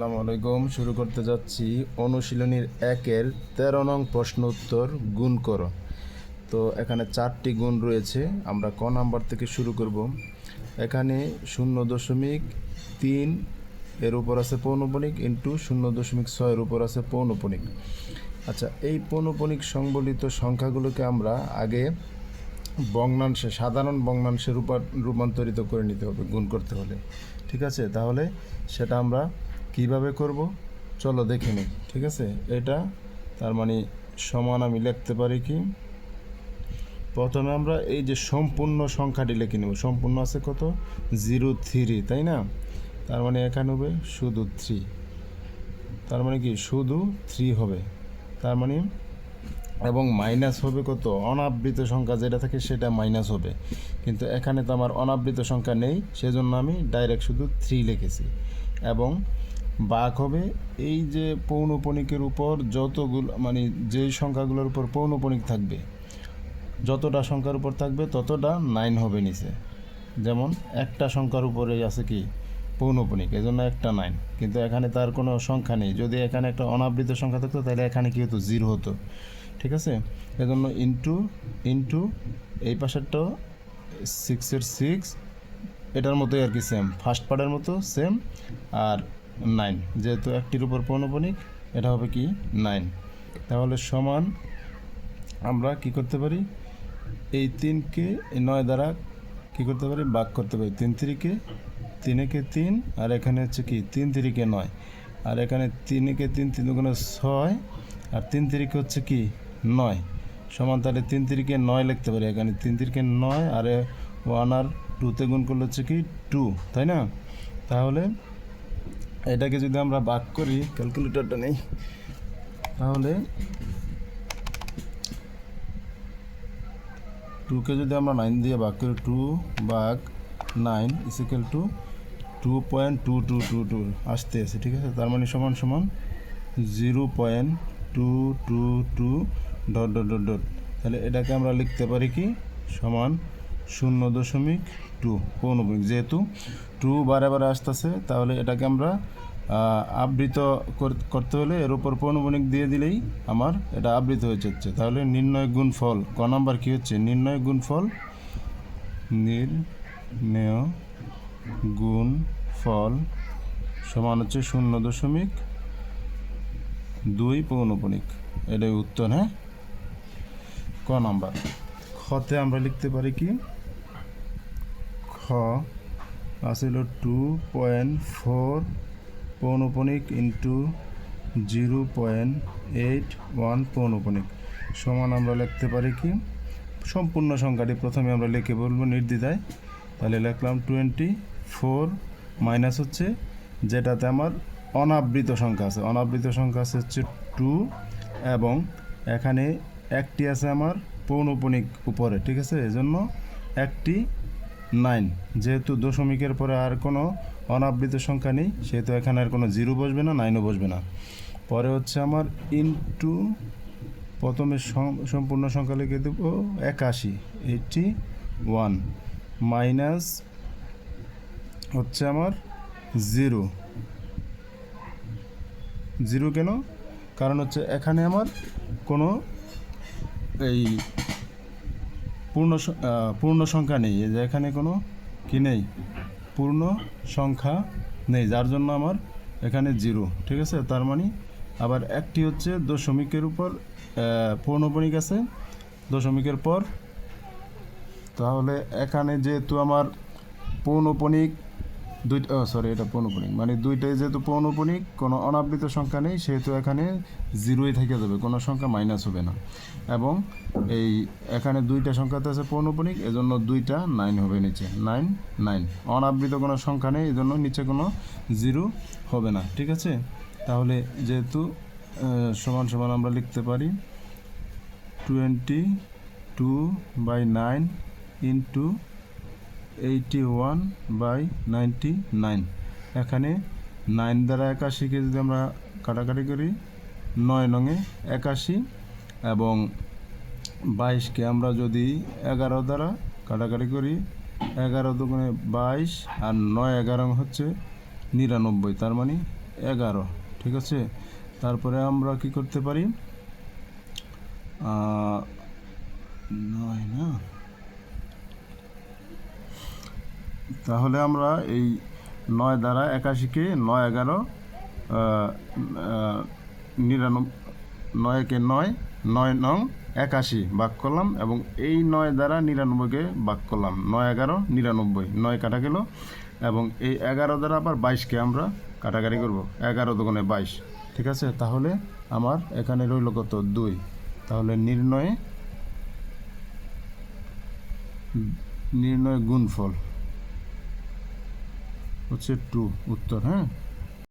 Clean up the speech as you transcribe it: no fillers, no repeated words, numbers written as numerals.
আসসালামু আলাইকুম। শুরু করতে যাচ্ছি অনুশীলনীর 1-এর 13 নং প্রশ্ন উত্তর গুণ করো। তো এখানে 4টি গুণ রয়েছে। আমরা ক নাম্বার থেকে শুরু করব। এখানে 0.3 এর উপর আছে পৌনঃপুনিক ইন্টু 0.6 এর উপর আছে পৌনঃপুনিক। আচ্ছা, এই পৌনঃপুনিক সংবলিত সংখ্যাগুলোকে আমরা আগে ভগ্নাংশে, সাধারণ ভগ্নাংশে রূপান্তরিত করে নিতে হবে গুণ করতে হলে। ঠিক আছে, তাহলে সেটা আমরা কিভাবে করব চলো দেখে নিই। ঠিক আছে, এটা তার মানে সমান আমি লিখতে পারি কি, প্রথমে আমরা এই যে সম্পূর্ণ সংখ্যাটি লিখে নেব। সম্পূর্ণ আছে কত, 0.3, তাই না? তার মানে এখানে হবে শুধু 3, তার মানে কি শুধু 3 হবে। তার মানে এবং মাইনাস হবে কত, অনাবৃত সংখ্যা যেটা থাকে সেটা মাইনাস হবে, কিন্তু এখানে তো আমার অনাবৃত সংখ্যা নেই, সেজন্য আমি ডাইরেক্ট শুধু 3 লিখেছি। এবং ভাগ হবে এই যে পৌনঃপুনিকের উপর যতগুলো, মানে যেই সংখ্যাগুলোর উপর পৌনঃপুনিক থাকবে, যতটা সংখ্যার উপর থাকবে ততটা 9 হবে নিচে। যেমন একটা সংখ্যার উপরে আছে কি পৌনঃপুনিক, এজন্য একটা 9, কিন্তু এখানে তার কোনো সংখ্যা নেই। যদি এখানে একটা অনাবৃত সংখ্যা থাকতো তাহলে এখানে কি হতো, 0 হতো। ঠিক আছে, এজন্য ইন্টু ইন্টু এই পাশেরটাও 6-এর 6, এটার মতোই আর কি, সেম ফার্স্ট পার্টের মতো সেম। আর 9, যেহেতু একটির উপর পৌনঃপুনিক, এটা হবে কি 9। তাহলে সমান আমরা কি করতে পারি, এই 3কে 9 দ্বারা কি করতে পারি, ভাগ করতে পারি। 3-3-কে 3-একে 3, আর এখানে হচ্ছে কি 3-3-কে 9, আর এখানে 3-একে 3, 3-দুগুণে 6, আর 3-3-কে হচ্ছে কি 9, সমান তাহলে 3-3-কে 9 লিখতে পারি। এখানে 3-3-কে 9, আর 1 আর 2-তে গুণ করলে হচ্ছে কি 2, তাই না? তাহলে এটাকে যদি আমরা ভাগ করি, ক্যালকুলেটরটা নেই, তাহলে 2কে যদি আমরা 9 দিয়ে ভাগ করি, 2 ভাগ 9 ইকুয়াল টু 2.2222 আসতে আছে। ঠিক আছে, তার মানে সমান সমান 0.222 ডট ডট ডট ডট। তাহলে এটাকে আমরা লিখতে পারি কি, সমান 0.2 পৌনঃপুনিক। যেহেতু 2 বারে বারে আসতেছে, তাহলে এটাকে আমরা আবৃত করতে হলে এর উপর পৌনঃপুনিক দিয়ে দিলেই আমার এটা আবৃত হয়ে যাচ্ছে। তাহলে নির্ণয় গুণফল ক নাম্বার কি হচ্ছে, নির্ণয় গুণফল, নির্ণয় গুণফল সমান হচ্ছে 0.2 পৌনঃপুনিক। এটাই উত্তর। হ্যাঁ, ক নাম্বার। খতে আমরা লিখতে পারি কি, খ আসল 2.4 পৌনঃপুনিক ইন্টু 0.81 পৌনঃপুনিক সমান আমরা লিখতে পারি কি, সম্পূর্ণ সংখ্যাটি প্রথমে আমরা লিখে বলবো নির্দ্বিধায়। তাহলে লিখলাম 24 মাইনাস হচ্ছে যেটাতে আমার অনাবৃত সংখ্যা আছে, অনাবৃত সংখ্যা আছে হচ্ছে 2, এবং এখানে একটি আছে আমার পৌনঃপুনিক উপরে। ঠিক আছে, এজন্য একটি 9, যেহেতু দশমিকের পরে আর কোনো অনাবৃত সংখ্যা নেই, সেহেতু এখানে আর কোনো 0 বসবে না, 9ও বসবে না। পরে হচ্ছে আমার ইন্টু, প্রথমে সম্পূর্ণ সংখ্যা লিখে দেবো 81 মাইনাস হচ্ছে আমার 0 কেন, কারণ হচ্ছে এখানে আমার কোনো এই পূর্ণ সংখ্যা নেই, এই যে এখানে কোনো কি নেই, পূর্ণ সংখ্যা নেই, যার জন্য আমার এখানে 0। ঠিক আছে, তার মানে আবার একটি হচ্ছে দশমিকের উপর পৌনঃপুনিক আছে দশমিকের পর। তাহলে এখানে যেহেতু আমার পৌনঃপুনিক দুইটা, এটা পৌনঃপুনিক মানে দুইটাই যেহেতু পৌনঃপুনিক, কোনো অনাবৃত সংখ্যা নেই, সেহেতু এখানে 0ই থেকে যাবে, কোনো সংখ্যা মাইনাস হবে না। এবং এই এখানে দুইটা সংখ্যাতে আছে পৌনঃপুনিক, এজন্য 2টা 9 হবে নিচে, 9 9। অনাবৃত কোনো সংখ্যা নেই, এজন্য নিচে কোনো 0 হবে না। ঠিক আছে, তাহলে যেহেতু সমান সমান আমরা লিখতে পারি 22/9 ইন্টু 81/99। এখানে 9 দ্বারা 81কে যদি আমরা কাটাকাটি করি, 9 নঙে 81, এবং 22কে আমরা যদি 11 দ্বারা কাটাকাটি করি, 11 দুগুণে 22, আর 9 11 হচ্ছে 99, তার মানে 11, ঠিক আছে। তারপরে আমরা কি করতে পারি, 9 না, তাহলে আমরা এই 9 দ্বারা 81কে 9 11 99, 9 9, 9 নং 81 ভাগ করলাম, এবং এই 9 দ্বারা 99কে ভাগ করলাম, 9 11 99, 9 কাটা গেল, এবং এই 11 দ্বারা আবার 22কে আমরা কাটাকাটি করব, 11 দুগুণে 22, ঠিক আছে। তাহলে আমার এখানে রইল কত, 2। তাহলে নির্ণয় গুণফল হচ্ছে 2, উত্তর, হ্যাঁ।